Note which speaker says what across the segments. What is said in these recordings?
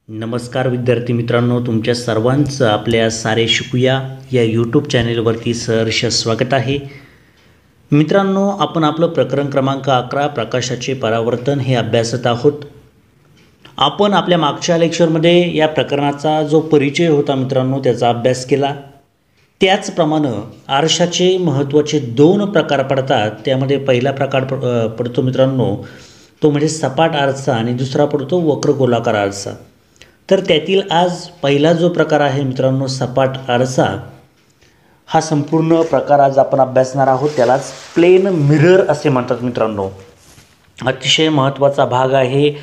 Speaker 1: नमस्कार विद्यार्थी मित्रांनो, तुमच्या सर्वांचं आपल्या सारे शिकूया या यूट्यूब चॅनेलवरती सहर्ष स्वागत आहे. मित्रांनो, आपण आपलं प्रकरण क्रमांक 11 प्रकाशाचे परावर्तन हे अभ्यासत आहोत. आपण आपल्या मागच्या लेक्चरमध्ये या प्रकरणाचा जो परिचय होता मित्रांनो त्याचा अभ्यास केला. त्याचप्रमाणे आरशाचे महत्त्वाचे 2 प्रकार पडतात. त्यामध्ये पहिला प्रकार पडतो मित्रांनो तो म्हणजे सपाट आरसा आणि दुसरा पडतो वक्रगोलाकार आरसा. तर त्यातील आज पहिला जो प्रकार आहे मित्रांनो सपाट आरसा, हा संपूर्ण प्रकार आज आपण अभ्यासणार आहोत. त्यालाच प्लेन मिरर असे म्हणतात मित्रांनो. अतिशय महत्त्वाचा भाग आहे.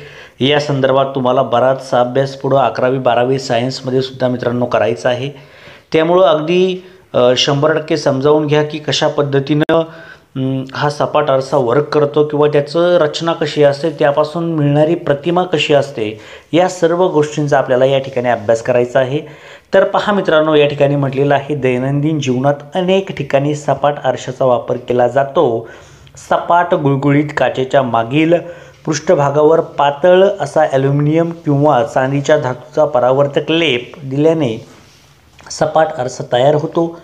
Speaker 1: या संदर्भात तुम्हाला बराचसा अभ्यास पुढं 11वी 12वी सायन्समध्ये सुद्धा मित्रांनो करायचा आहे. त्यामुळं अगदी 100% समजावून घ्या की कशा पद्धतीनं हा सपाट आरसा वर्क करतो किंवा त्याचं रचना कशी असते, त्यापासून मिळणारी प्रतिमा कशी असते, या सर्व गोष्टींचा आपल्याला या ठिकाणी अभ्यास करायचा आहे. तर पहा मित्रांनो, या ठिकाणी म्हटलेलं आहे दैनंदिन जीवनात अनेक ठिकाणी सपाट आरशाचा वापर केला जातो. सपाट गुळगुळीत काचेच्या मागील पृष्ठभागावर पातळ असा ॲल्युमिनियम किंवा चांदीच्या धातूचा परावर्तक लेप दिल्याने सपाट आरसा तयार होतो.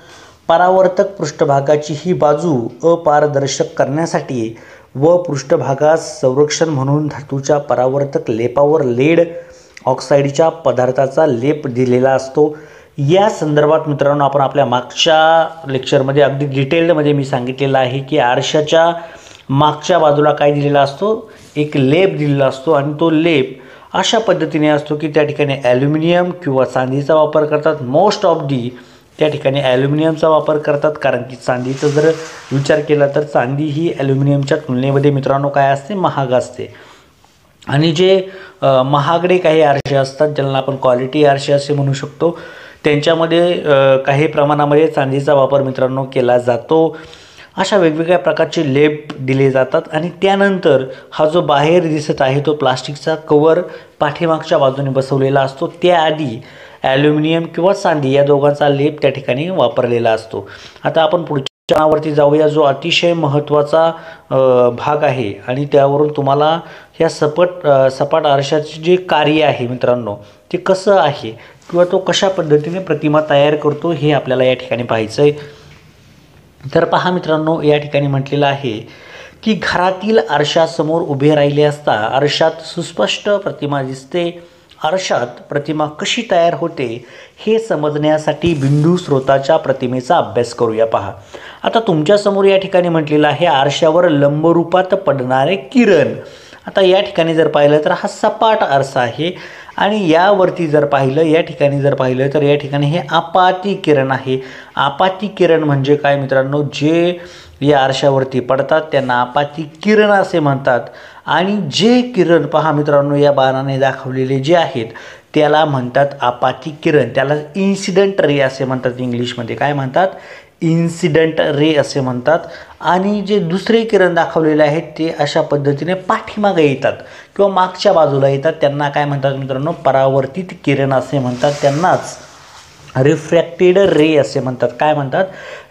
Speaker 1: परावर्तक पृष्ठभागाची ही बाजू अपारदर्शक करण्यासाठी व पृष्ठभागास संरक्षण म्हणून धातूच्या परावर्तक लेपावर लेड ऑक्साईडच्या पदार्थाचा लेप दिलेला असतो. या संदर्भात मित्रांनो आपण आपल्या मागच्या लेक्चरमध्ये अगदी डिटेल्डमध्ये मी सांगितलेलं आहे की आरशाच्या मागच्या बाजूला काय दिलेला असतो, एक लेप दिलेला असतो आणि तो लेप अशा पद्धतीने असतो की त्या ठिकाणी ॲल्युमिनियम किंवा चांदीचा वापर करतात. मोस्ट ऑफ दी त्या ठिकाणी ॲल्युमिनियमचा वापर करतात, कारण की चांदीचा जर विचार केला तर चांदी ही ॲल्युमिनियमच्या तुलनेमध्ये मित्रांनो काय असते, महाग असते. आणि जे महागडे काही आरसे असतात ज्यांना आपण क्वालिटी आरसे असे म्हणू शकतो, त्यांच्यामध्ये काही प्रमाणामध्ये चांदीचा वापर मित्रांनो केला जातो. अशा वेगवेगळ्या प्रकारचे लेप दिले जातात आणि त्यानंतर हा जो बाहेर दिसत आहे तो प्लास्टिकचा कवर पाठीमागच्या बाजूने बसवलेला असतो. त्याआधी ॲल्युमिनियम किंवा चांदी या दोघांचा लेप त्या ठिकाणी वापरलेला असतो. आता आपण पुढच्या पानावरती जाऊया, जो अतिशय महत्त्वाचा भाग आहे आणि त्यावरून तुम्हाला ह्या सपाट आरशाचे जे कार्य आहे मित्रांनो ते कसं आहे किंवा तो कशा पद्धतीने प्रतिमा तयार करतो हे आपल्याला या ठिकाणी पाहायचं आहे. तर पहा मित्रांनो, या ठिकाणी म्हटलेलं आहे की घरातील आरशासमोर उभे राहिले असता आरशात सुस्पष्ट प्रतिमा दिसते. आरशात प्रतिमा कशी तयार होते हे समजण्यासाठी बिंदू स्रोताच्या प्रतिमेचा अभ्यास करूया. पहा, आता तुमच्यासमोर या ठिकाणी म्हटलेलं आहे आरशावर लंबरूपात पडणारे किरण. आता या ठिकाणी जर पाहिलं तर हा सपाट आरसा आहे आणि यावरती जर पाहिलं, या ठिकाणी जर पाहिलं तर या ठिकाणी हे आपाती किरण आहे. आपाती किरण म्हणजे काय मित्रांनो, जे या आरशावरती पडतात त्यांना आपाती किरण असे म्हणतात. आणि जे किरण पहा मित्रांनो या बाणाने दाखवलेले जे आहेत त्याला म्हणतात आपाती किरण. त्याला इन्सिडेंट रे असे म्हणतात. इंग्लिशमध्ये काय म्हणतात, इन्सिडेंट रे असे म्हणतात. आणि जे दुसरे किरण दाखवलेले आहेत ते अशा पद्धतीने पाठीमागे येतात किंवा मागच्या बाजूला येतात, त्यांना काय म्हणतात मित्रांनो, परावर्तित किरण असे म्हणतात. त्यांनाच रिफ्रॅक्टेड रे असे म्हणतात. काय म्हणतात,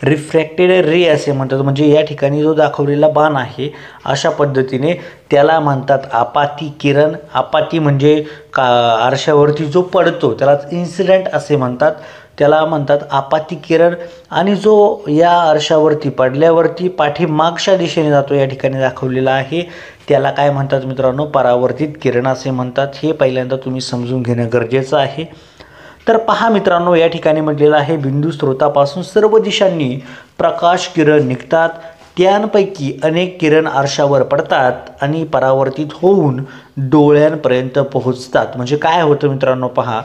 Speaker 1: रिफ्रॅक्टेड रे असे म्हणतात. म्हणजे या ठिकाणी जो दाखवलेला बाण आहे अशा पद्धतीने त्याला म्हणतात आपाती किरण. आपाती म्हणजे आरशावरती जो पडतो त्यालाच इन्सिडेंट असे म्हणतात, त्याला म्हणतात आपाती किरण. आणि जो या आरशावरती पडल्यावरती पाठीमागच्या दिशेने जातो या ठिकाणी दाखवलेला आहे त्याला काय म्हणतात मित्रांनो, परावर्तित किरण असे म्हणतात. हे पहिल्यांदा तुम्ही समजून घेणं गरजेचं आहे. तर पहा मित्रांनो, या ठिकाणी म्हटलेलं आहे बिंदू स्रोतापासून सर्व दिशांनी प्रकाश किरण निघतात. त्यांपैकी अनेक किरण आरशावर पडतात आणि परावर्तित होऊन डोळ्यांपर्यंत पोहोचतात. म्हणजे काय होतं मित्रांनो, पहा,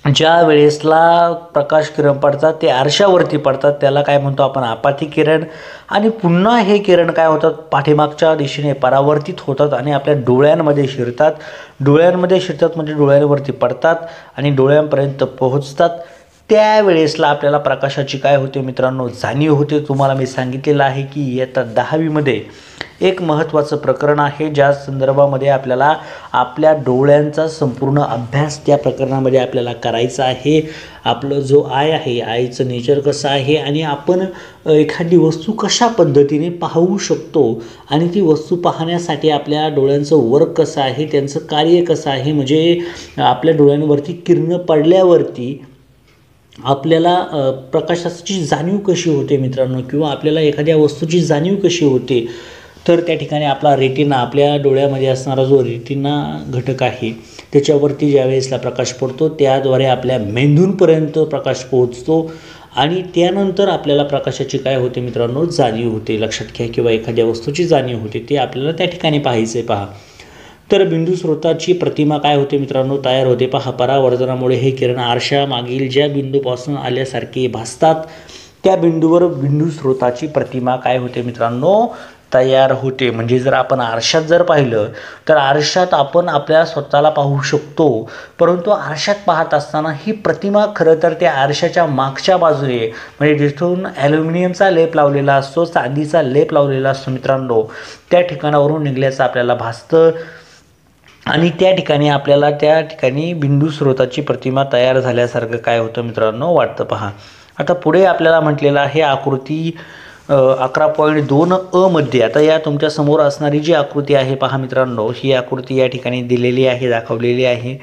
Speaker 1: ज्या वेळेसला प्रकाश किरण पडतात ते आरशावरती पडतात त्याला काय म्हणतो आपण, आपाती किरण. आणि पुन्हा हे किरण काय होतात, पाठीमागच्या दिशेने परावर्तित होतात आणि आपल्या डोळ्यांमध्ये शिरतात. डोळ्यांमध्ये शिरतात म्हणजे डोळ्यांवरती पडतात आणि डोळ्यांपर्यंत पोहोचतात. त्यावेळेसला आपल्याला प्रकाशाची काय होते मित्रांनो, जाणीव होते. तुम्हाला मी सांगितलेलं आहे की इयत्ता 10वीमध्ये एक महत्त्वाचं प्रकरण आहे ज्या संदर्भामध्ये आपल्याला आपल्या डोळ्यांचा संपूर्ण अभ्यास त्या प्रकरणामध्ये आपल्याला करायचा आहे. आपलं जो आय आहे, आयचं नेचर कसं आहे आणि आपण एखादी वस्तू कशा पद्धतीने पाहू शकतो आणि ती वस्तू पाहण्यासाठी आपल्या डोळ्यांचं वर्क कसं आहे, त्यांचं कार्य कसं आहे, म्हणजे आपल्या डोळ्यांवरती किरणं पडल्यावरती आपल्याला प्रकाशाची जाणीव कशी होते मित्रांनो, किंवा आपल्याला एखाद्या वस्तूची जाणीव कशी होते. तर त्या ठिकाणी आपला रेटिना, आपल्या डोळ्यामध्ये असणारा जो रेटिना घटक आहे त्याच्यावरती ज्यावेळेसला प्रकाश पडतो त्याद्वारे आपल्या मेंदूंपर्यंत प्रकाश पोहोचतो आणि त्यानंतर आपल्याला प्रकाशाची काय होते मित्रांनो, जाणीव होते. लक्षात घ्या, किंवा एखाद्या वस्तूची जाणीव होते, ते आपल्याला त्या ठिकाणी पाहायचं आहे. पहा, तर बिंदू स्रोताची प्रतिमा काय होते मित्रांनो, तयार होते. पहा, परावर्तनामुळे हे किरण आरशा मागील ज्या बिंदूपासून आल्यासारखे भासतात त्या बिंदूवर बिंदू स्रोताची प्रतिमा काय होते मित्रांनो, तयार होते. म्हणजे जर आपण आरशात जर पाहिलं तर आरशात आपण आपल्या स्वतःला पाहू शकतो, परंतु आरशात पाहत असताना ही प्रतिमा खरं तर त्या आरशाच्या मागच्या बाजूने, म्हणजे जिथून ॲल्युमिनियमचा लेप लावलेला असतो, चांदीचा लेप लावलेला असतो मित्रांनो, त्या ठिकाणावरून निघाल्याचं आपल्याला भासतं आणि त्या ठिकाणी आपल्याला त्या ठिकाणी बिंदू स्रोताची प्रतिमा तयार झाल्यासारखं काय होतं मित्रांनो, वाटतं. पहा, आता पुढे आपल्याला म्हटलेलं आहे आकृती 11.2 मध्ये. आता या तुमच्या समोर असणारी जी आकृती आहे पहा मित्रांनो, ही आकृती या ठिकाणी दिलेली आहे, दाखवलेली आहे.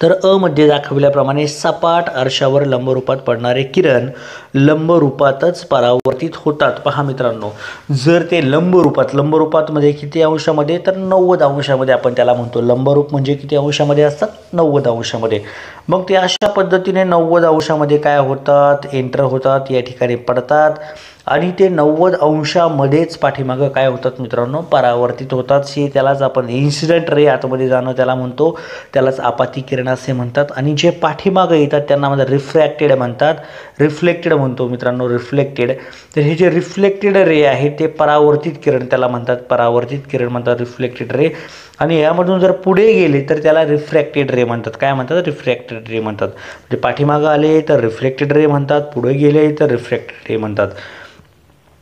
Speaker 1: तर मध्ये दाखवल्याप्रमाणे सपाट आरशावर लंबरूपात पडणारे किरण लंबरूपातच परावर्तित होतात. पहा मित्रांनो, जर ते लंबरूपात मध्ये किती अंशामध्ये, तर 90 अंशामध्ये आपण त्याला म्हणतो. लंबरूप म्हणजे किती अंशामध्ये असतात, 90 अंशामध्ये. मग ते अशा पद्धतीने 90 अंशामध्ये काय होतात, एंटर होतात, या ठिकाणी पडतात आणि ते 90 अंशामध्येच पाठीमागं काय होतात मित्रांनो, परावर्तित होतात. त्यालाच आपण इन्सिडेंट रे आतमध्ये जाणं त्याला म्हणतो, त्यालाच आपाती किरण असे म्हणतात. आणि जे पाठीमागं येतात त्यांना म्हणजे रिफ्रॅक्टेड म्हणतात, रिफ्लेक्टेड म्हणतो मित्रांनो, रिफ्लेक्टेड. तर हे जे रिफ्लेक्टेड रे आहे ते परावर्तित किरण त्याला म्हणतात, परावर्तित किरण म्हणतात, रिफ्लेक्टेड रे. आणि यामधून जर पुढे गेले तर त्याला रिफ्रॅक्टेड रे म्हणतात. काय म्हणतात, रिफ्रॅक्टेड रे म्हणतात. म्हणजे पाठीमागं आले तर रिफ्लेक्टेड रे म्हणतात, पुढे गेले तर रिफ्रॅक्टेड रे म्हणतात.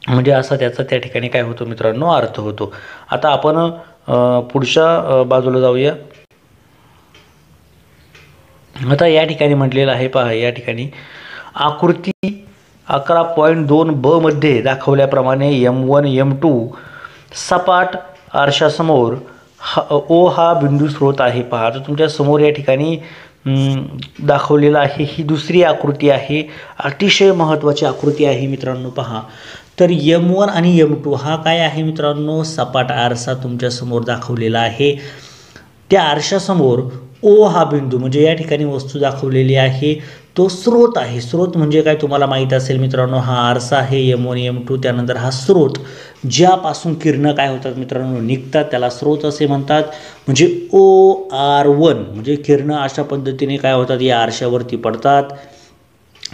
Speaker 1: म्हणजे असा त्याचा त्या ठिकाणी काय होतो मित्रांनो, अर्थ होतो. आता आपण पुढच्या बाजूला जाऊया. आता या ठिकाणी म्हटलेलं आहे पहा, या ठिकाणी आकृती 11.2 मध्ये दाखवल्याप्रमाणे M1 M2 सपाट आरशासमोर O हा बिंदू स्रोत आहे. पहा, आता तुमच्या समोर या ठिकाणी दाखवलेला आहे. ही दुसरी आकृती आहे, अतिशय महत्त्वाची आकृती आहे मित्रांनो. पहा, तर M1 आणि M2 हा काय आहे मित्रांनो, सपाट आरसा तुमच्यासमोर दाखवलेला आहे. त्या आरशासमोर O हा बिंदू म्हणजे या ठिकाणी वस्तू दाखवलेली आहे, तो स्रोत आहे. स्रोत म्हणजे काय तुम्हाला माहीत असेल मित्रांनो, हा आरसा आहे M1 M2, त्यानंतर हा स्रोत ज्यापासून किरणं काय होतात मित्रांनो, निघतात, त्याला स्रोत असे म्हणतात. म्हणजे OR1 म्हणजे किरणं अशा पद्धतीने काय होतात, या आरशावरती पडतात.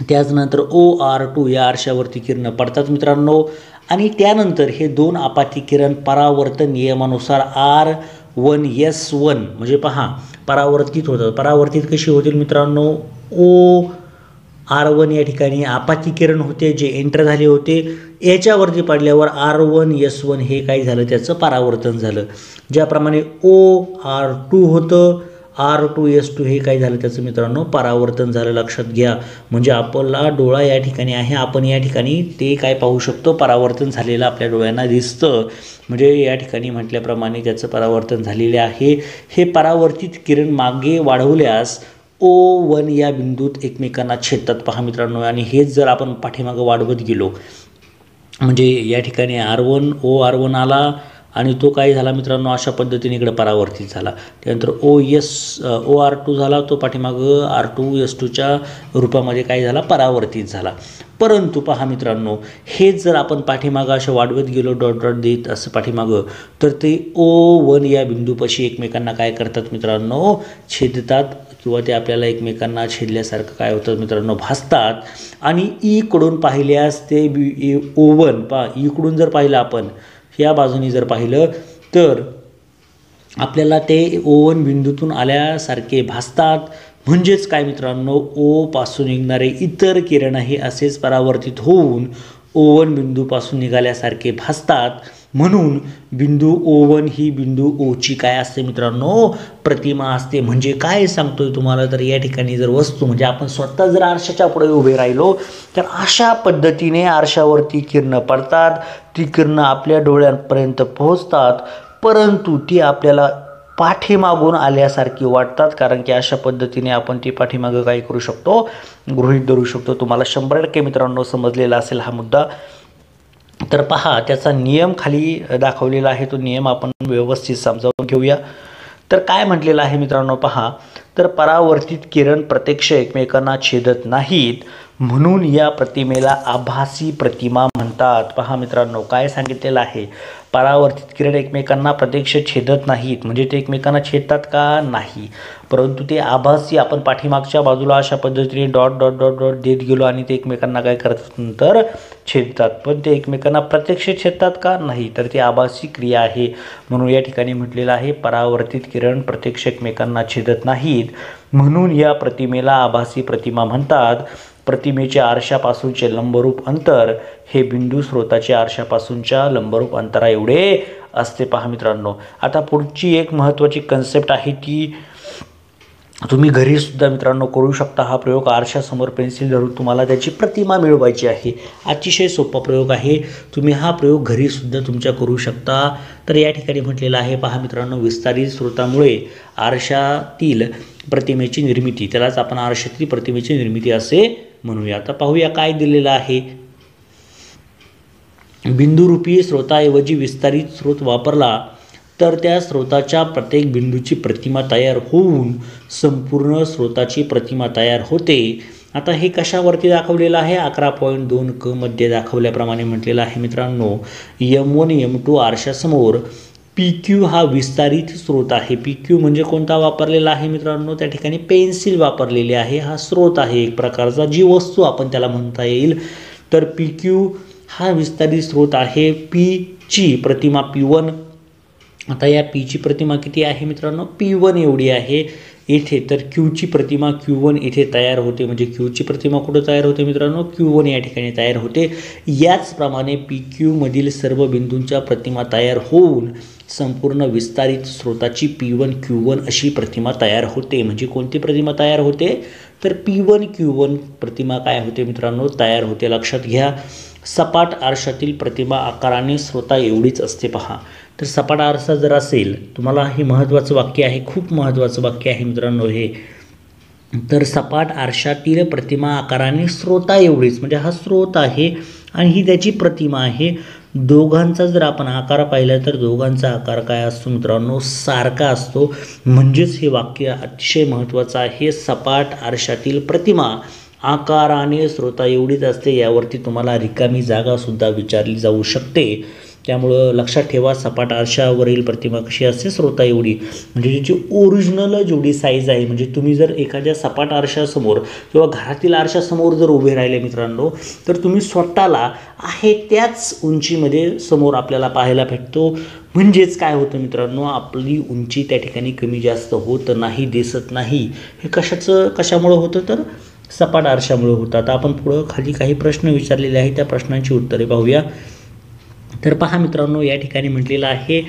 Speaker 1: त्याचनंतर OR2 या आरशावरती किरणं पडतात मित्रांनो. आणि त्यानंतर हे दोन आपाती किरण परावर्तन नियमानुसार R1S1 म्हणजे पहा परावर्तित होतात. परावर्तित कशी होतील मित्रांनो, OR1 या ठिकाणी आपाती किरण होते जे एंटर झाले होते, याच्यावरती पडल्यावर R1S1 हे काय झालं, त्याचं परावर्तन झालं. ज्याप्रमाणे OR2 होतं, R2S2 हे काय झालं, त्याचं मित्रांनो परावर्तन झालं. लक्षात घ्या. म्हणजे आपला डोळा या ठिकाणी आहे, आपण या ठिकाणी ते काय पाहू शकतो, परावर्तन झालेलं आपल्या डोळ्यांना दिसतं. म्हणजे या ठिकाणी म्हटल्याप्रमाणे त्याचं परावर्तन झालेले आहे. हे परावर्तित किरण मागे वाढवल्यास O1 या बिंदूत एकमेकांना छेदतात. पहा मित्रांनो, आणि हेच जर आपण पाठीमागं वाढवत गेलो म्हणजे या ठिकाणी R1 OR1 आला आणि तो काय झाला मित्रांनो, अशा पद्धतीने इकडे परावर्तित झाला. त्यानंतर OR2 झाला, तो पाठीमागं R2S2च्या रूपामध्ये काय झाला, परावर्तित झाला. परंतु पहा मित्रांनो, हेच जर आपण पाठीमागं असं वाढवत गेलो, डॉट डॉट देत असं पाठीमागं, तर ते O1 या बिंदूपाशी एकमेकांना काय करतात मित्रांनो, छेदतात किंवा ते आपल्याला एकमेकांना छेदल्यासारखं काय होतं मित्रांनो, भासतात. आणि ईकडून पाहिल्यास ते O1 पहा, ईकडून जर पाहिलं आपण, या बाजूनी जर पाहिलं तर आपल्याला ते O1 बिंदूतून आल्यासारखे भासतात. म्हणजेच काय मित्रांनो, O पासून निघणारे इतर किरणही असेच परावर्तित होऊन O1 बिंदूपासून निघाल्यासारखे भासतात. म्हणून बिंदू O1 ही बिंदू Oची काय असते मित्रांनो, प्रतिमा असते. म्हणजे काय सांगतोय तुम्हाला, तर या ठिकाणी जर वस्तू म्हणजे आपण स्वतः जर आरशाच्या पुढे उभे राहिलो तर अशा पद्धतीने आरशावरती किरण पडतात. ती किरण आपल्या डोळ्यांपर्यंत पोहोचतात, परंतु ती आपल्याला पाठीमागून आल्यासारखी वाटतात, कारण की अशा पद्धतीने आपण ती पाठीमागं काय करू शकतो, गृहीत धरू शकतो. तुम्हाला 100% मित्रांनो समजलेला असेल हा मुद्दा. तर पहा, त्याचा नियम खाली दाखवलेला आहे, तो नियम आपण व्यवस्थित समजावून घेऊया. तर काय म्हटलेलं आहे मित्रांनो पहा, तर परावर्तित किरण प्रत्यक्ष एकमेकांना छेदत नाहीत, म्हणून या प्रतिमेला आभासी प्रतिमा म्हणतात. पहा मित्रांनो, काय सांगितलेलं आहे, परावर्तित किरण एकमेकांना प्रत्यक्ष छेदत नाहीत, म्हणजे ते एकमेकांना छेदतात का, नाही, परंतु ते आभासी, आपण पाठीमागच्या बाजूला अशा पद्धतीने डॉट डॉट डॉट डॉट देत गेलो आणि ते एकमेकांना काय करतात, नंतर छेदतात, पण ते एकमेकांना प्रत्यक्ष छेदतात का, नाही, तर ती आभासी क्रिया आहे. म्हणून या ठिकाणी म्हटलेलं आहे, परावर्तित किरण प्रत्यक्ष एकमेकांना छेदत नाहीत, म्हणून या प्रतिमेला आभासी प्रतिमा म्हणतात. प्रतिमेच्या आरशापासूनचे लंबरूप अंतर हे बिंदू स्रोताच्या आरशापासूनच्या लंबरूप अंतरा एवढे असते. पहा मित्रांनो, आता पुढची एक महत्त्वाची कन्सेप्ट आहे, ती तुम्ही घरी सुद्धा मित्रांनो करू शकता. हा प्रयोग, आरशासमोर पेन्सिल धरून तुम्हाला त्याची प्रतिमा मिळवायची आहे. अतिशय सोपा प्रयोग आहे, तुम्ही हा प्रयोग घरी सुद्धा तुमच्या करू शकता. तर या ठिकाणी म्हटलेलं आहे, पहा मित्रांनो, विस्तारित स्रोतामुळे आरशातील प्रतिमेची निर्मिती, त्यालाच आपण आरशातील प्रतिमेची निर्मिती असे म्हणूया. आता पाहूया काय दिलेलं आहे. बिंदुरूपी स्रोताऐवजी विस्तारित स्रोत वापरला तर त्या स्रोताच्या प्रत्येक बिंदूची प्रतिमा तयार होऊन संपूर्ण स्रोताची प्रतिमा तयार होते. आता हे कशावरती दाखवलेलं आहे, 11.2 क मध्ये दाखवल्याप्रमाणे म्हटलेलं आहे मित्रांनो, M1 M2 आरशासमोर PQ हा विस्तारित स्रोत आहे. PQ म्हणजे कोणता वापरलेला आहे मित्रांनो, त्या ठिकाणी पेन्सिल वापरलेली आहे. हा स्रोत आहे एक प्रकारचा, जी वस्तू आपण त्याला म्हणता येईल. तर PQ हा विस्तारित स्रोत आहे. P ची प्रतिमा P1, आता या Pची प्रतिमा किती आहे मित्रांनो, P1 एवढी आहे येथे. तर Qची प्रतिमा Q1 इथे तयार होते, म्हणजे Qची प्रतिमा कुठं तयार होते मित्रांनो, Q1 या ठिकाणी तयार होते. याचप्रमाणे PQ मधील सर्व बिंदूंच्या प्रतिमा तयार होऊन संपूर्ण विस्तारित स्रोताची P1 Q1 अशी प्रतिमा तयार होते. म्हणजे कोणती प्रतिमा तयार होते, तर P1 Q1 प्रतिमा काय होते मित्रांनो, तयार होते. लक्षात घ्या, सपाट आरशातील प्रतिमा आकाराने स्रोता एवढीच असते. पहा, तर सपाट आरसा जर असेल, तुम्हाला हे महत्त्वाचं वाक्य आहे, खूप महत्त्वाचं वाक्य आहे मित्रांनो हे, तर सपाट आरशातील प्रतिमा आकाराने स्रोता एवढीच, म्हणजे हा स्रोत आहे आणि ही त्याची प्रतिमा आहे. दोघांचा जर आपण आकार पाहिला तर दोघांचा आकार काय असतो मित्रांनो, सारखा असतो. म्हणजेच हे वाक्य अतिशय महत्त्वाचं आहे. सपाट आरशातील प्रतिमा आकाराने स्रोता एवढीच असते. यावरती तुम्हाला रिकामी जागासुद्धा विचारली जाऊ शकते. त्यामुळं लक्षात ठेवा, सपाट आरशावरील प्रतिमा कशी असते, स्रोता एवढी, म्हणजे तिची ओरिजिनल जेवढी साईज आहे. म्हणजे तुम्ही जर एखाद्या सपाट आरशासमोर किंवा घरातील आरशासमोर जर उभे राहिले मित्रांनो, तर तुम्ही स्वतःला आहे त्याच उंचीमध्ये समोर आपल्याला पाहायला भेटतो. म्हणजेच काय होतं मित्रांनो, आपली उंची त्या ठिकाणी कमी जास्त होत नाही, दिसत नाही. हे कशामुळं होतं, तर सपाट आरशामुळे होतं. आता आपण पुढं खाली काही प्रश्न विचारलेले आहेत, त्या प्रश्नांची उत्तरे पाहूया. तर पहा मित्रांनो, या ठिकाणी म्हटलेलं आहे,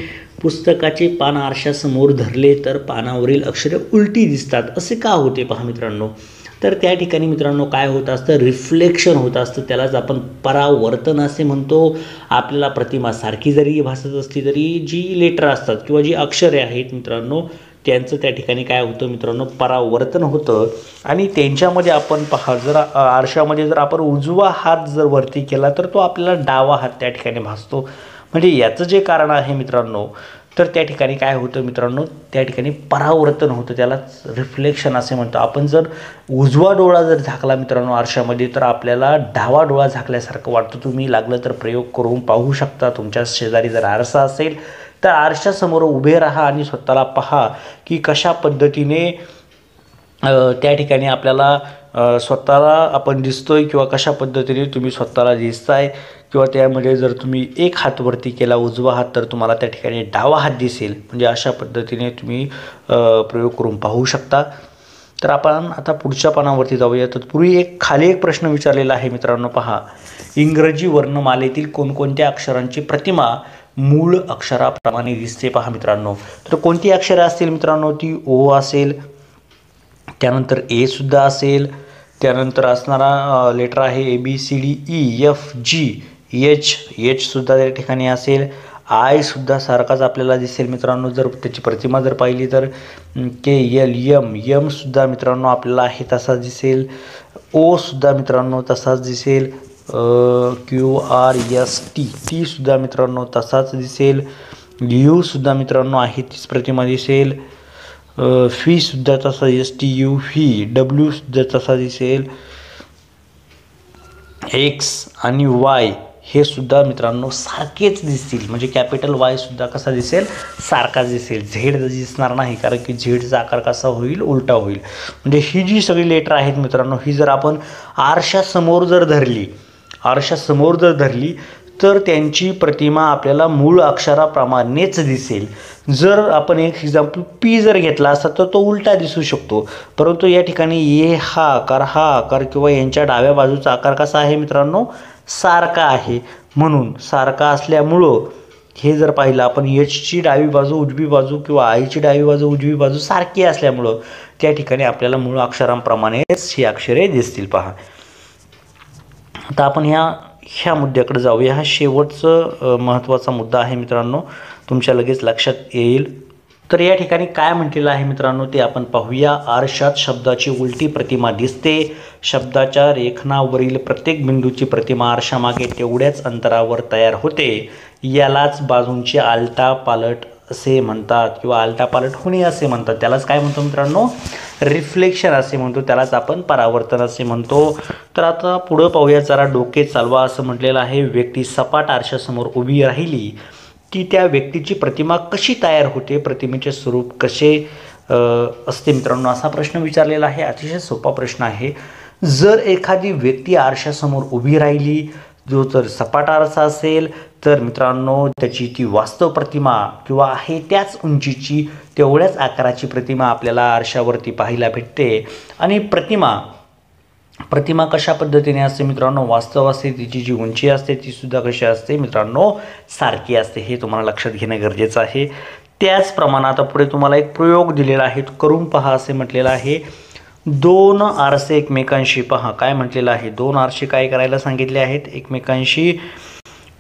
Speaker 1: पुस्तकाचे पान आरशासमोर धरले तर पानावरील अक्षरे उलटी दिसतात, असे का होते. पहा मित्रांनो, तर त्या ठिकाणी मित्रांनो काय होत असतं, रिफ्लेक्शन होत असतं, त्यालाच आपण परावर्तन असे म्हणतो. आपल्याला प्रतिमा सारखी जरी भासत असली तरी जी लेटर असतात किंवा जी अक्षरे आहेत मित्रांनो, त्यांचं त्या ठिकाणी काय होतं मित्रांनो, परावर्तन होतं. आणि त्यांच्यामध्ये आपण पहा, जर आरशामध्ये जर आपण उजवा हात जर वरती केला तर तो आपल्याला डावा हात त्या ठिकाणी भासतो. म्हणजे याचं जे कारण आहे मित्रांनो, तर त्या ठिकाणी काय होतं मित्रांनो, त्या ठिकाणी परावर्तन होतं, त्याला रिफ्लेक्शन असे म्हणतो आपण. जर उजवा डोळा जर झाकला मित्रांनो आरशामध्ये, तर आपल्याला डावा डोळा झाकल्यासारखं वाटतं. तुम्ही लागलं तर प्रयोग करून पाहू शकता. तुमच्या शेजारी जर आरसा असेल तर आरशासमोर उभे राहा आणि स्वतःला पहा की कशा पद्धतीने त्या ठिकाणी आपल्याला स्वतःला आपण दिसतोय किंवा कशा पद्धतीने तुम्ही स्वतःला दिसताय. किंवा त्यामध्ये जर तुम्ही एक हात वरती केला उजवा हात, तर तुम्हाला त्या ठिकाणी डावा हात दिसेल. म्हणजे अशा पद्धतीने तुम्ही प्रयोग करून पाहू शकता. तर आपण आता पुढच्या पानावरती जाऊया. तत्पूर्वी खाली एक प्रश्न विचारलेला आहे मित्रांनो. पहा, इंग्रजी वर्णमालेतील कोणकोणत्या अक्षरांची प्रतिमा मूळ अक्षराप्रमाणे दिसते पहा मित्रांनो. तर कोणती अक्षरे असतील मित्रांनो, ती ओ असेल, त्यानंतर ए सुद्धा असेल, त्यानंतर असणारा लेटर आहे ABCDEFG एच सुद्धा त्या ठिकाणी असेल, आय सुद्धा सारखाच आपल्याला दिसेल मित्रांनो. जर त्याची प्रतिमा जर पाहिली तर KLM सुद्धा मित्रांनो आपल्याला आहे तसाच दिसेल, ओ सुद्धा मित्रांनो तसाच दिसेल, QRST सुद्धा मित्रांनो तसाच दिसेल, यू सुद्धा मित्रांनो आहे तीच प्रतिमा दिसेल, फी सुद्धा तसा STUV, डब्ल्यू सुद्धा तसा दिसेल, एक्स आणि वाय हे सुद्धा मित्रांनो सारखेच दिसतील. म्हणजे कॅपिटल वाय सुद्धा कसा दिसेल, सारखाच दिसेल. झेड दिसणार नाही, कारण की झेडचा आकार कसा होईल, उलटा होईल. म्हणजे ही जी सगळी लेटर आहेत मित्रांनो, ही जर आपण आरशासमोर जर धरली तर त्यांची प्रतिमा आपल्याला मूळ अक्षराप्रमाणेच दिसेल. जर आपण एक एक्झाम्पल पी जर घेतला असता तर तो उलटा दिसू शकतो, परंतु या ठिकाणी ए हा आकार किंवा यांच्या डाव्या बाजूचा आकार कसा आहे मित्रांनो, सारखा आहे. म्हणून सारखा असल्यामुळं हे जर पाहिलं आपण, एचची डावी बाजू उजवी बाजू किंवा आयची डावी बाजू उजवी बाजू सारखी असल्यामुळं त्या ठिकाणी आपल्याला मूळ अक्षरांप्रमाणेच ही अक्षरे दिसतील पहा. आता आपण ह्या मुद्द्याकडे जाऊया. हा शेवटचा महत्त्वाचा मुद्दा आहे मित्रांनो, तुमच्या लगेच लक्षात येईल. तर या ठिकाणी काय म्हटलेलं आहे मित्रांनो ते आपण पाहूया. आरशात शब्दाची उलटी प्रतिमा दिसते. शब्दाच्या रेखनावरील प्रत्येक बिंदूची प्रतिमा आरशामागे तेवढ्याच अंतरावर तयार होते. यालाच बाजूंची आलटापालट असे म्हणतात किंवा आलटापालट होणे असे म्हणतात. त्यालाच काय म्हणतो मित्रांनो, रिफ्लेक्शन असे म्हणतो, त्यालाच आपण परावर्तन असे म्हणतो. तर आता पुढं पाहूया, जरा डोके चालवा असं म्हटलेलं आहे. व्यक्ती सपाट आरशासमोर उभी राहिली की त्या व्यक्तीची प्रतिमा कशी तयार होते, प्रतिमेचे स्वरूप कसे असते मित्रांनो, असा प्रश्न विचारलेला आहे. अतिशय सोपा प्रश्न आहे. जर एखादी व्यक्ती आरशासमोर उभी राहिली, जो जर सपाट आरसा असेल तर मित्रांनो त्याची ती वास्तव प्रतिमा किंवा आहे त्याच उंचीची तेवढ्याच आकाराची प्रतिमा आपल्याला आरशावरती पाहायला भेटते. आणि प्रतिमा कशा पद्धतीने असते मित्रांनो, वास्तव असते, तिची जी उंची असते ती सुद्धा कशी असते मित्रांनो, सारखी असते. हे तुम्हाला लक्षात घेणं गरजेचं आहे. त्याचप्रमाणे आता पुढे तुम्हाला एक प्रयोग दिलेला आहे, करून पहा असे म्हटलेलं आहे. दोन आरसे एकमेकांशी, पहा काय म्हटलेलं आहे, दोन आरसे काय करायला सांगितले आहेत, एकमेकांशी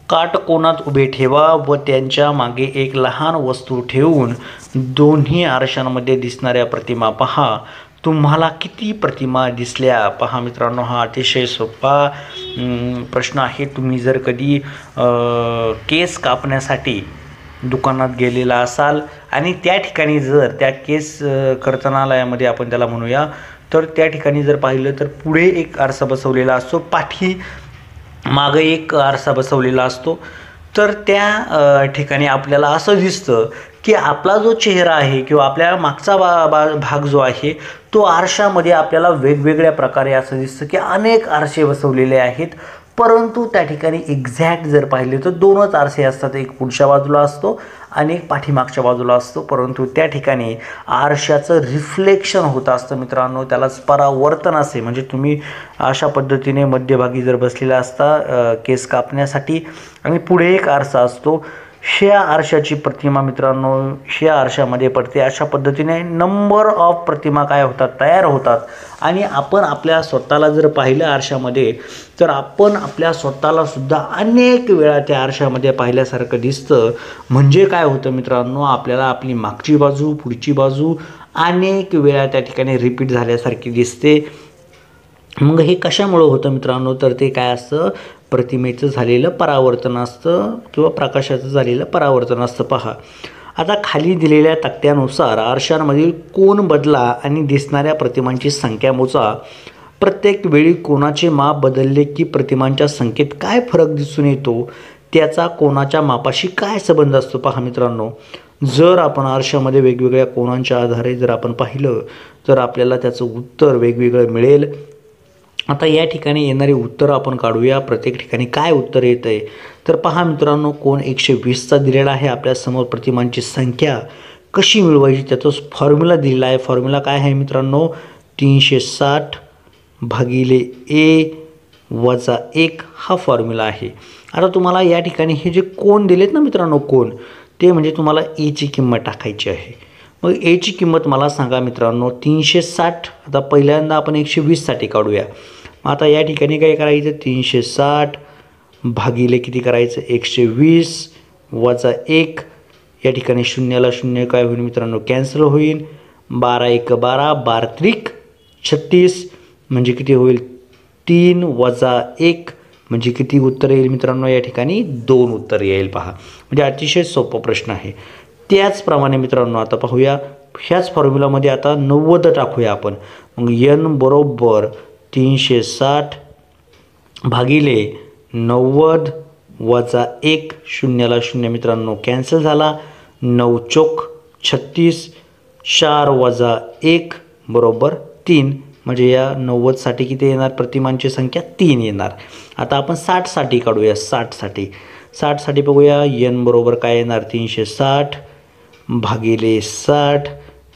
Speaker 1: काटकोनात उभे ठेवा व त्यांच्या मागे एक लहान वस्तू ठेवून दोन्ही आरशांमध्ये दिसणाऱ्या प्रतिमा पहा. तुम्हाला किती प्रतिमा दिसल्या? पहा मित्रांनो, हा अतिशय सोपा प्रश्न आहे. तुम्ही जर कधी केस कापण्यासाठी दुकानात गेलेला असाल आणि त्या ठिकाणी जर त्या केस कर्तनालयामध्ये आपण त्याला म्हणूया, तर त्या ठिकाणी जर पाहिलं तर पुढे एक आरसा बसवलेला असतो, पाठी मागे एक आरसा बसवलेला असतो. तर त्या ठिकाणी आपल्याला असं दिसतं की आपला जो चेहरा आहे किंवा आपल्या मागचा भाग जो आहे तो आरशामध्ये आपल्याला वेगवेगळ्या प्रकारे असं दिसतं की अनेक आरसे बसवलेले आहेत. परंतु त्या ठिकाणी एक्झॅक्ट जर पाहिले तर दोनच आरसे असतात, एक पुढच्या बाजूला असतो आणि एक पाठीमागच्या बाजूला असतो. परंतु त्या ठिकाणी आरशाचं रिफ्लेक्शन होत असतं मित्रांनो, त्यालाच परावर्तन असे. म्हणजे तुम्ही अशा पद्धतीने मध्यभागी जर बसलेला असता केस कापण्यासाठी आणि पुढे एक आरसा असतो, ह्या आरशाची प्रतिमा मित्रांनो ह्या आरशामध्ये पडते. अशा पद्धतीने नंबर ऑफ प्रतिमा काय होतात, तयार होतात. आणि आपण आपल्या स्वतःला जर पाहिलं आरशामध्ये तर आपण आपल्या स्वतःला सुद्धा अनेक वेळा त्या आरशामध्ये पाहिल्यासारखं दिसतं. म्हणजे काय होतं मित्रांनो, आपल्याला आपली मागची बाजू पुढची बाजू अनेक वेळा त्या ठिकाणी रिपीट झाल्यासारखी दिसते. मग हे कशामुळं होतं मित्रांनो, तर ते काय असतं, प्रतिमेचं झालेलं परावर्तन असतं किंवा प्रकाशाचं झालेलं परावर्तन असतं. पहा आता खाली दिलेल्या तक्त्यानुसार आरशांमधील कोन बदला आणि दिसणाऱ्या प्रतिमांची संख्या मोजा. प्रत्येक वेळी कोनाचे माप बदलले की प्रतिमांच्या संख्येत काय फरक दिसून येतो, त्याचा कोनाच्या मापाशी काय संबंध असतो. पहा मित्रांनो, जर आपण आरशामध्ये वेगवेगळ्या कोनांच्या आधारे जर आपण पाहिलं तर आपल्याला त्याचं उत्तर वेगवेगळं मिळेल. आता या ठिकाणी येणारे उत्तर आपण काढूया. प्रत्येक ठिकाणी काय उत्तर येतं आहे तर पहा मित्रांनो, कोन 120चा दिलेला आहे. आपल्यासमोर प्रतिमांची संख्या कशी मिळवायची त्याचा फॉर्म्युला दिलेला आहे. फॉर्म्युला काय आहे मित्रांनो, 360 भागिले ए वजा 1 हा फॉर्म्युला आहे. आता तुम्हाला या ठिकाणी हे जे कोन दिलेत ना मित्रांनो, कोन, ते म्हणजे तुम्हाला एची किंमत टाकायची आहे. मग एची किंमत मला सांगा मित्रांनो 360. आता पहिल्यांदा आपण 120साठी काढूया. आता या ठिकाणी काय करायचं, 360 भागिले किती करायचं, 120 वजा 1. या ठिकाणी शून्याला शून्य काय होईल मित्रांनो, कॅन्सल होईल. 12 1 12, 12 त्रिक 36 म्हणजे किती होईल, 3 वजा 1 म्हणजे किती उत्तर येईल मित्रांनो, या ठिकाणी 2 उत्तर येईल. पहा, म्हणजे अतिशय सोपा प्रश्न आहे. त्याचप्रमाणे मित्रांनो आता पाहूया ह्याच फॉर्म्युलामध्ये आता 90 टाकूया आपण. मग n बरोबर 360 भागिले 90 वजा 1, शून्याला शून्य मित्रांनो कॅन्सल झाला. 9 चोक 36, 4 वजा 1 बरोबर 3. म्हणजे या 90साठी किती येणार, प्रतिमांची संख्या 3 येणार. आता आपण 60साठी काढूया. 60साठी बघूया. n बरोबर काय येणार, 360 भागिले 60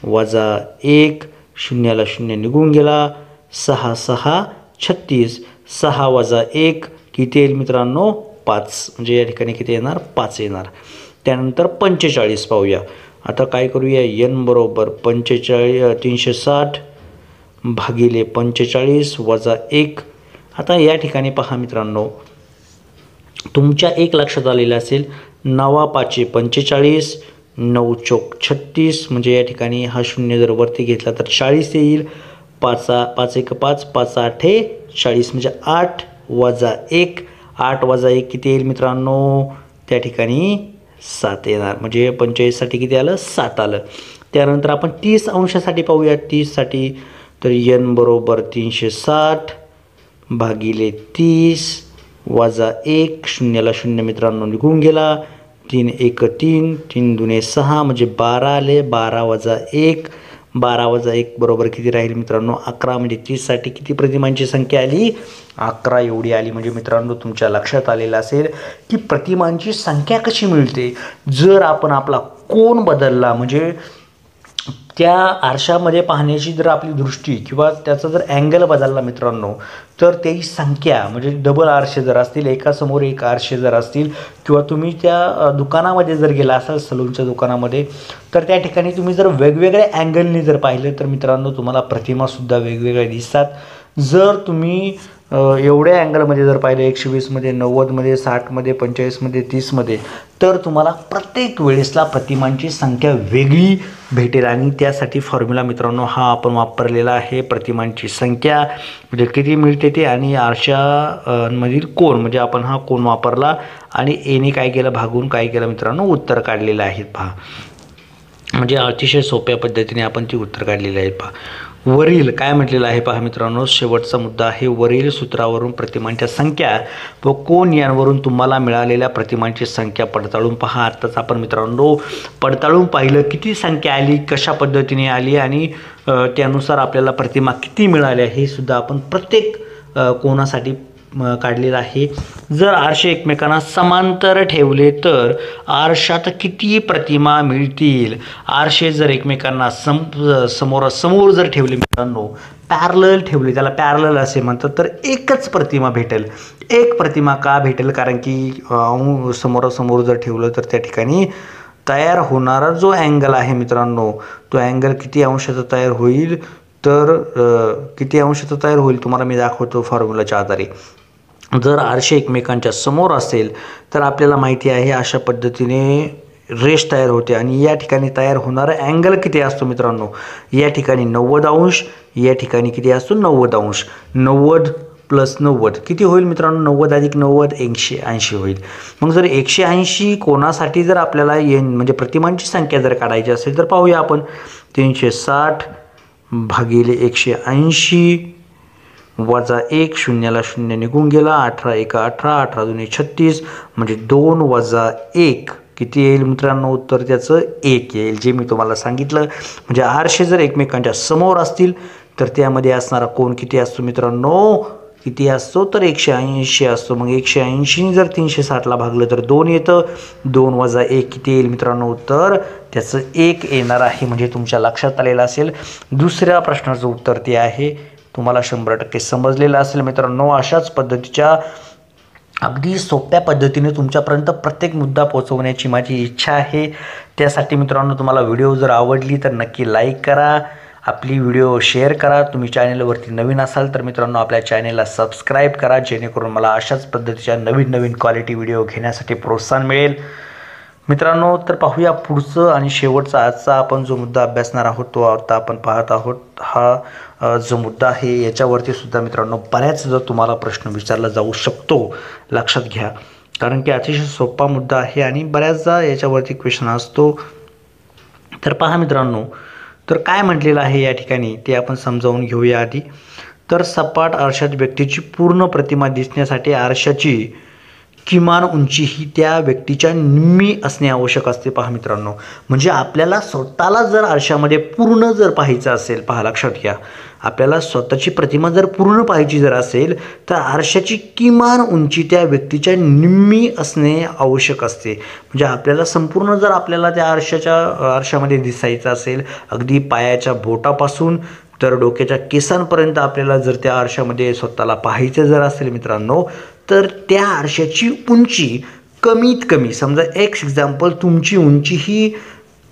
Speaker 1: वजा 1, शून्याला शून्य निघून गेला. 6 6 36, 6 वजा 1 किती येईल मित्रांनो, 5. म्हणजे या ठिकाणी किती येणार, 5 येणार. त्यानंतर 45 पाहूया. आता काय करूया, n बरोबर 360 भागिले 45 वजा 1. आता या ठिकाणी पहा मित्रांनो, तुमच्या एक लक्षात आलेलं असेल, 9 5 45, 9 चोक 36 म्हणजे या ठिकाणी हा शून्य जर वरती घेतला तर 40 येईल. 5 1 5, 5 8 40 म्हणजे 8 वजा 1, 8 वजा 1 किती येईल मित्रांनो, त्या ठिकाणी 7 येणार. म्हणजे 45साठी किती आलं, 7 आलं. त्यानंतर आपण 30 अंशासाठी पाहूया. 30साठी तर n बरोबर 360 भागिले 30 वजा 1, शून्याला शून्य मित्रांनो निघून गेला. 3 1 3, 3 दुने 6 म्हणजे 12 आले. 12 वजा 1, 12 वजा 1 बरोबर किती राहील मित्रांनो, 11. म्हणजे 30साठी किती प्रतिमांची संख्या आली, 11 एवढी आली. म्हणजे मित्रांनो तुमच्या लक्षात आलेलं असेल की प्रतिमांची संख्या कशी मिळते. जर आपण आपला कोन बदलला, म्हणजे त्या आरशामध्ये पाहण्याची जर आपली दृष्टी किंवा त्याचा जर अँगल बदलला मित्रांनो, तर त्याची संख्या म्हणजे डबल आरशे जर असतील, एकासमोर एक आरशे जर असतील, किंवा तुम्ही त्या दुकानामध्ये जर गेला असाल सलूनच्या दुकानामध्ये, तर त्या ठिकाणी तुम्ही जर वेगवेगळ्या अँगलनी जर पाहिलं तर मित्रांनो तुम्हाला प्रतिमासुद्धा वेगवेगळ्या दिसतात. जर तुम्ही एवढ्या अँगलमध्ये जर पाहिलं, 120मध्ये, 90मध्ये, 60मध्ये, 45मध्ये, 30मध्ये, तर तुम्हाला प्रत्येक वेळेसला प्रतिमांची संख्या वेगळी भेटेल. आणि त्यासाठी फॉर्म्युला मित्रांनो हा आपण वापरलेला आहे. प्रतिमांची संख्या म्हणजे किती मिळते ते, आणि आरशामधील कोन म्हणजे आपण हा कोन वापरला आणि एने काय केलं, भागून काय केलं मित्रांनो, उत्तर काढलेलं आहे. पहा, म्हणजे अतिशय सोप्या पद्धतीने आपण ती उत्तर काढलेली आहेत. पहा, वरील काय म्हटलेलं आहे पहा मित्रांनो, शेवटचा मुद्दा आहे. वरील सूत्रावरून प्रतिमांच्या संख्या व कोन यांवरून तुम्हाला मिळालेल्या प्रतिमांची संख्या पडताळून पहा. आत्ताच आपण मित्रांनो पडताळून पाहिलं किती संख्या आली, कशा पद्धतीने आली, आणि त्यानुसार आपल्याला प्रतिमा किती मिळाल्या हे सुद्धा आपण प्रत्येक कोनासाठी काढलेलं आहे. जर आरशे एकमेकांना समांतर ठेवले तर आरशात किती प्रतिमा मिळतील. आरशे जर एकमेकांना समोरासमोर जर ठेवले मित्रांनो, पॅरलल ठेवले, त्याला पॅरलल असे म्हणतात, तर एकच प्रतिमा भेटेल. एक प्रतिमा का भेटेल, कारण की समोरासमोर जर ठेवलं तर त्या ठिकाणी तयार होणारा जो अँगल आहे मित्रांनो, तो अँगल किती अंशाचा तयार होईल, तर किती अंशाचा तयार होईल तुम्हाला मी दाखवतो फॉर्म्युलाच्या आधारे. जर आरशे एकमेकांच्या समोर असेल तर आपल्याला माहिती आहे अशा पद्धतीने रेष तयार होते, आणि या ठिकाणी तयार होणारा अँगल किती असतो मित्रांनो, या ठिकाणी 90 अंश, या ठिकाणी किती असतो 90 अंश. 90 प्लस 90 किती होईल मित्रांनो, 90 अधिक 90 180 होईल. मग जर 180 कोणासाठी जर आपल्याला म्हणजे प्रतिमांची संख्या जर काढायची असेल तर पाहूया आपण. 360 भागिले 180 वजा 1, शून्याला शून्य निघून गेला. 18 1 18, 18 दुने 36 म्हणजे 2 वजा 1 किती येईल मित्रांनो, उत्तर त्याचं 1 येईल. जे मी तुम्हाला सांगितलं, म्हणजे आरशे जर एकमेकांच्या समोर असतील तर त्यामध्ये असणारा कोन किती असतो मित्रांनो, किती असतो तर 180 असतो. मग 180 जर 360ला भागलं तर 2 येतं. 2 वजा 1 किती येईल मित्रांनो, उत्तर त्याचं 1 येणार आहे. म्हणजे तुमच्या लक्षात आलेलं असेल. दुसऱ्या प्रश्नाचं उत्तर ते आहे. तुम्हाला 100% समजलेलं असेल मित्रांनो. अशाच पद्धतीच्या अगदी सोप्या पद्धतीने तुमच्यापर्यंत प्रत्येक मुद्दा पोहोचवण्याची माझी इच्छा आहे. त्यासाठी मित्रांनो तुम्हाला व्हिडिओ जर आवडली तर नक्की लाईक करा, आपली व्हिडिओ शेअर करा. तुम्ही चॅनलवरती नवीन असाल तर मित्रांनो आपल्या चॅनलला सबस्क्राईब करा, जेणेकरून मला अशाच पद्धतीच्या नवीन क्वालिटी व्हिडिओ घेण्यासाठी प्रोत्साहन मिळेल मित्रांनो. तर पाहूया पुढचं आणि शेवटचा आजचा आपण जो मुद्दा अभ्यासणार आहोत तो आता आपण पाहत आहोत. हा जो मुद्दा आहे याच्यावरती सुद्धा मित्रांनो बऱ्याचदा तुम्हाला प्रश्न विचारला जाऊ शकतो, लक्षात घ्या, कारण की अतिशय सोपा मुद्दा आहे आणि बऱ्याचदा याच्यावरती क्वेश्चन असतो. तर पहा मित्रांनो, तर काय म्हटलेलं आहे या ठिकाणी ते आपण समजावून घेऊया आधी. तर सपाट आरशात व्यक्तीची पूर्ण प्रतिमा दिसण्यासाठी आरशाची किमान उंची ही त्या व्यक्तीच्या निम्मी असणे आवश्यक असते. पहा मित्रांनो, म्हणजे आपल्याला स्वतःला जर आरशामध्ये पूर्ण जर पाहायचं असेल, पहा लक्षात घ्या, आपल्याला स्वतःची प्रतिमा जर पूर्ण पाहायची जर असेल तर आरशाची किमान उंची त्या व्यक्तीच्या निम्मी असणे आवश्यक असते. म्हणजे आपल्याला संपूर्ण जर आपल्याला त्या आरशामध्ये दिसायचं असेल, अगदी पायाच्या बोटापासून तर डोक्याच्या केसांपर्यंत आपल्याला जर त्या आरशामध्ये स्वतःला पाहायचं जर असेल मित्रांनो, तर त्या आरशाची उंची कमीत कमी, समजा एक्झाम्पल तुमची उंची ही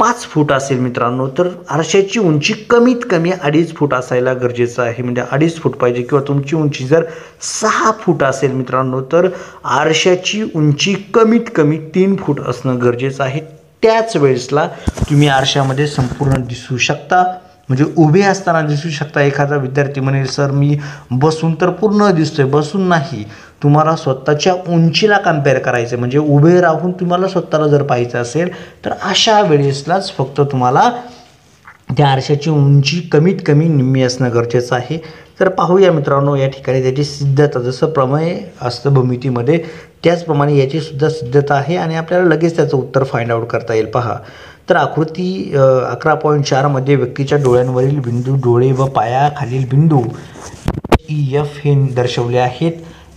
Speaker 1: 5 फूट असेल मित्रांनो, तर आरशाची उंची कमीत कमी 2.5 फूट असायला गरजेचं आहे. म्हणजे 2.5 फूट पाहिजे. किंवा तुमची उंची जर 6 फूट असेल मित्रांनो, तर आरशाची उंची कमीत कमी 3 फूट असणं गरजेचं आहे. त्याच वेळेसला तुम्ही आरशामध्ये संपूर्ण दिसू शकता, म्हणजे उभे असताना दिसू शकता. एखादा विद्यार्थी म्हणेल सर मी बसून तर पूर्ण दिसतोय, बसून नाही, तुम्हाला स्वतःच्या उंचीला कम्पेअर करायचं, म्हणजे उभे राहून तुम्हाला स्वतःला जर पाहायचं असेल तर अशा वेळेसलाच फक्त तुम्हाला त्या आरशाची उंची कमीत कमी निम्मी असणं गरजेचं आहे. तर पाहूया मित्रांनो या ठिकाणी त्याची सिद्धता, जसं प्रमेय असतं भूमितीमध्ये त्याचप्रमाणे याची सुद्धा सिद्धता आहे आणि आपल्याला लगेच त्याचं उत्तर फाइंड आउट करता येईल. पहा, तर आकृती 11.4 मध्ये व्यक्तीच्या डोळ्यांवरील बिंदू, डोळे व पायाखालील बिंदू EF हे दर्शवले आहेत.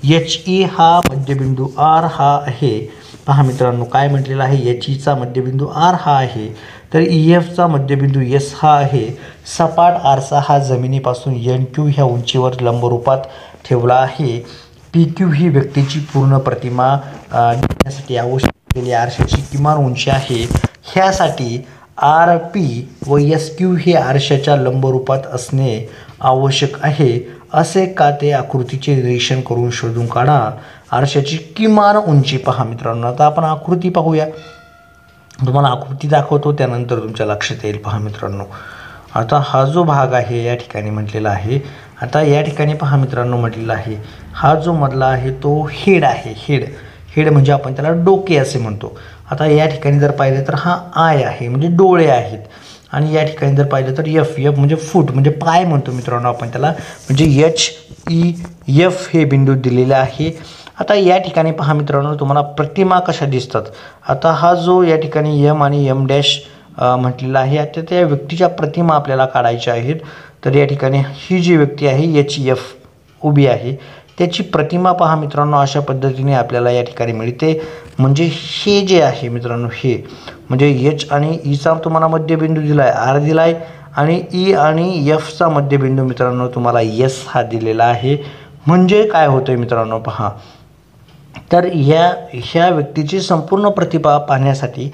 Speaker 1: HE हा मध्यबिंदू, R हा आहे. पहा मित्रांनो काय म्हटलेलं आहे, HEचा मध्यबिंदू R हा आहे, तर EFचा मध्यबिंदू S हा आहे. सपाट आरसा हा जमिनीपासून NQ ह्या उंचीवर लंबरूपात ठेवला आहे. PQ ही व्यक्तीची पूर्ण प्रतिमा दिसण्यासाठी आवश्यक असलेली आरशाची किमान उंची आहे. ह्यासाठी RP व SQ हे आरशाच्या लंबरूपात असणे आवश्यक आहे. असे का ते आकृतीचे निरीक्षण करून शोधून काढा. आरशाची किमान उंची. पहा मित्रांनो, आता आपण आकृती पाहूया. तुम्हाला आकृती दाखवतो, त्यानंतर तुमच्या लक्षात येईल. पहा मित्रांनो, आता हा जो भाग आहे या ठिकाणी म्हटलेला आहे. आता या ठिकाणी पहा मित्रांनो म्हटलेला आहे, हा जो मधला आहे तो हेड आहे. हेड म्हणजे आपण त्याला डोके असे म्हणतो. आता या ठिकाणी जर पाहिलं तर हा आय आहे, म्हणजे डोळे आहेत. आणि या ठिकाणी जर पाहिलं तर एफ म्हणजे फूट, म्हणजे पाय म्हणतो मित्रांनो आपण त्याला, म्हणजे HEF हे बिंदू दिलेले आहे. आता या ठिकाणी पहा मित्रांनो तुम्हाला प्रतिमा कशा दिसतात. आता हा जो या ठिकाणी M आणि M डॅश म्हटलेला आहे, आता त्या व्यक्तीच्या प्रतिमा आपल्याला काढायच्या आहेत. तर या ठिकाणी ही जी व्यक्ती आहे HEF उभी आहे, त्याची प्रतिमा पहा मित्रांनो अशा पद्धतीने आपल्याला या ठिकाणी मिळते. म्हणजे हे जे आहे मित्रांनो, हे म्हणजे H आणि Eचा तुम्हाला मध्यबिंदू दिला आहे, R दिला आहे, आणि E आणि Fचा मध्यबिंदू मित्रांनो तुम्हाला S हा दिलेला आहे. म्हणजे काय होतं मित्रांनो पहा, तर ह्या व्यक्तीची संपूर्ण प्रतिभा पाहण्यासाठी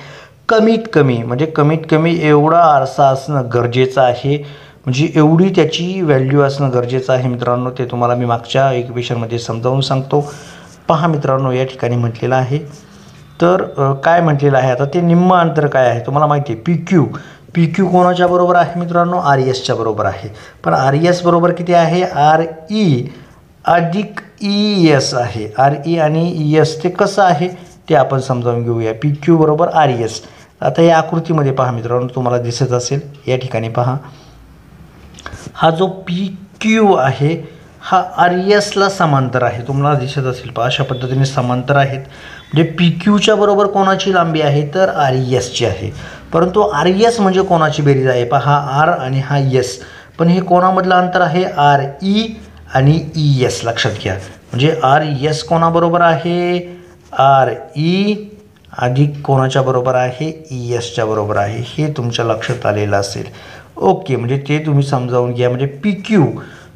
Speaker 1: कमीत कमी एवढा आरसा असणं गरजेचं आहे. म्हणजे एवढी त्याची व्हॅल्यू असणं गरजेचं आहे मित्रांनो. ते तुम्हाला मी मागच्या एक्झिबिशनमध्ये समजावून सांगतो. पहा मित्रांनो या ठिकाणी म्हटलेलं आहे, तर काय म्हटलेलं आहे, आता ते निम्म अंतर काय आहे तुम्हाला माहिती आहे. PQ कोणाच्या बरोबर आहे मित्रांनो, RESच्या बरोबर आहे. पण RES बरोबर किती आहे, RE अधिक ES आहे. RE आणि ES ते कसं आहे ते आपण समजावून घेऊया. PQ बरोबर RES. आता या आकृतीमध्ये पहा मित्रांनो तुम्हाला दिसत असेल, या ठिकाणी पहा, हा जो PQ आहे हा RESला समांतर आहे. तुम्हाला दिसत असेल पहा अशा पद्धतीने समांतर आहेत. म्हणजे PQच्या बरोबर कोणाची लांबी आहे तर RESची आहे. परंतु RES म्हणजे कोणाची बेरीज आहे पहा, R आणि हा S, पण हे कोणामधलं अंतर आहे, RE आणि ES. लक्षात घ्या, म्हणजे RES कोणाबरोबर आहे, RE अधिक कोणाच्या बरोबर आहे, ESच्या बरोबर आहे. हे तुमच्या लक्षात आलेलं असेल. ओके, म्हणजे ते तुम्ही समजावून घ्या. म्हणजे PQ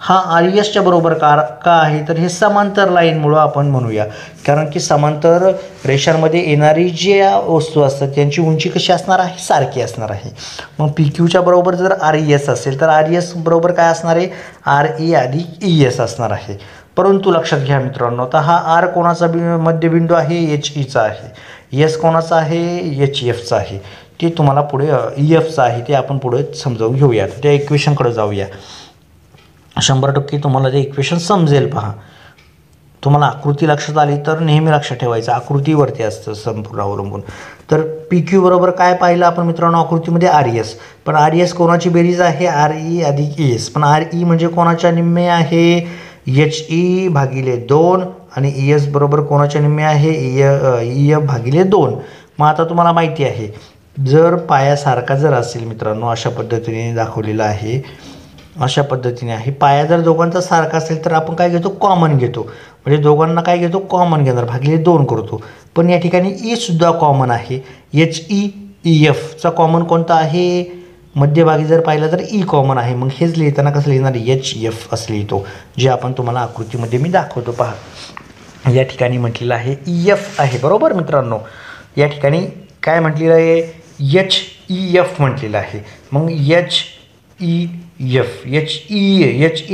Speaker 2: हा RESच्या बरोबर का आहे, तर हे समांतर लाईनमुळं आपण म्हणूया. कारण की समांतर रेषांमध्ये येणारी ज्या वस्तू असतात त्यांची उंची कशी असणार आहे, सारखी असणार आहे. मग PQच्या बरोबर जर RES असेल तर RES बरोबर काय असणार आहे, RE अधिक ES असणार आहे. परंतु लक्षात घ्या मित्रांनो, आता हा R कोणाचा मध्यबिंदू आहे, HEचा आहे. एस कोणाचा आहे, HFचा आहे. ते तुम्हाला पुढे EFचा आहे, ते आपण पुढे समजावून घेऊया. त्या इक्वेशनकडे जाऊया. 100% तुम्हाला ते इक्वेशन समजेल. पहा, तुम्हाला आकृती लक्षात आली तर नेहमी लक्षात ठेवायचं, आकृतीवरती असतं संपूर्ण अवलंबून. तर PQ बरोबर काय पाहिलं आपण मित्रांनो आकृतीमध्ये, RES. पण RES कोणाची बेरीज आहे, RE अधिक ES. पण RE म्हणजे कोणाच्या निम्मे आहे, HE भागिले 2 आणि ES बरोबर कोणाच्या निम्मे आहे, EF भागिले 2. मग आता तुम्हाला माहिती आहे, जर पायासारखा जर असेल मित्रांनो, अशा पद्धतीने दाखवलेलं आहे, अशा पद्धतीने आहे. पाया जर दोघांचा सारखा असेल तर आपण काय घेतो, कॉमन घेतो. म्हणजे दोघांना काय घेतो, कॉमन घेणार, भागिले 2 करतो. पण या ठिकाणी E सुद्धा कॉमन आहे. HEEFचा कॉमन कोणता आहे, मध्यभागी जर पाहिलं तर E कॉमन आहे. मग हेच लिहिताना कसं लिहिणार, HF असं लिहितो, जे आपण तुम्हाला आकृतीमध्ये मी दाखवतो. पहा, या ठिकाणी म्हटलेलं आहे EF आहे, बरोबर मित्रांनो. या ठिकाणी काय म्हटलेलं आहे, HEF म्हटलेलं आहे. मग HE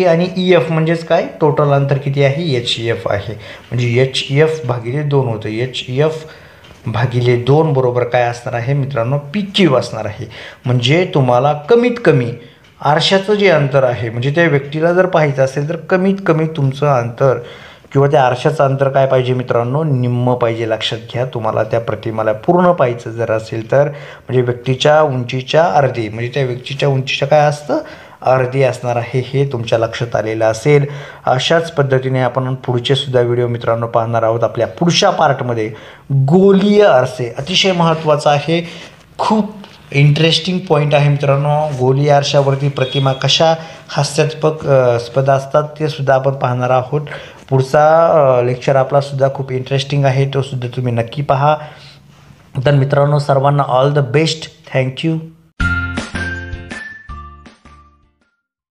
Speaker 2: आणि EF म्हणजेच काय, टोटल अंतर किती आहे, HEF आहे. म्हणजे HEF भागिले 2 होतं. HEF भागिले 2 बरोबर काय असणार आहे मित्रांनो, PQ असणार आहे. म्हणजे तुम्हाला कमीत कमी आरशाचं जे अंतर आहे, म्हणजे त्या व्यक्तीला जर पाहायचं असेल तर कमीत कमी तुमचं अंतर किंवा त्या आरशाचं अंतर काय पाहिजे मित्रांनो, निम्म पाहिजे. लक्षात घ्या, तुम्हाला त्या प्रतिमाला पूर्ण पाहायचं जर असेल तर, म्हणजे व्यक्तीच्या उंचीच्या अर्धी, म्हणजे त्या व्यक्तीच्या उंचीच्या काय असतं, अर्धी असणार आहे. हे तुमच्या लक्षात आलेलं असेल. अशाच पद्धतीने आपण पुढचे सुद्धा व्हिडिओ मित्रांनो पाहणार आहोत. आपल्या पुढच्या पार्टमध्ये गोलीय आरसे अतिशय महत्त्वाचा आहे, खूप इंटरेस्टिंग पॉईंट आहे मित्रांनो. गोलीय आरशावरती प्रतिमा कशा हास्यास्पद असतात ते सुद्धा आपण पाहणार आहोत. पुढचा लेक्चर आपला सुद्धा खूप इंटरेस्टिंग आहे, तो सुद्धा तुम्ही नक्की पहा. तर मित्रांनो, सर्वांना ऑल द बेस्ट. थँक्यू.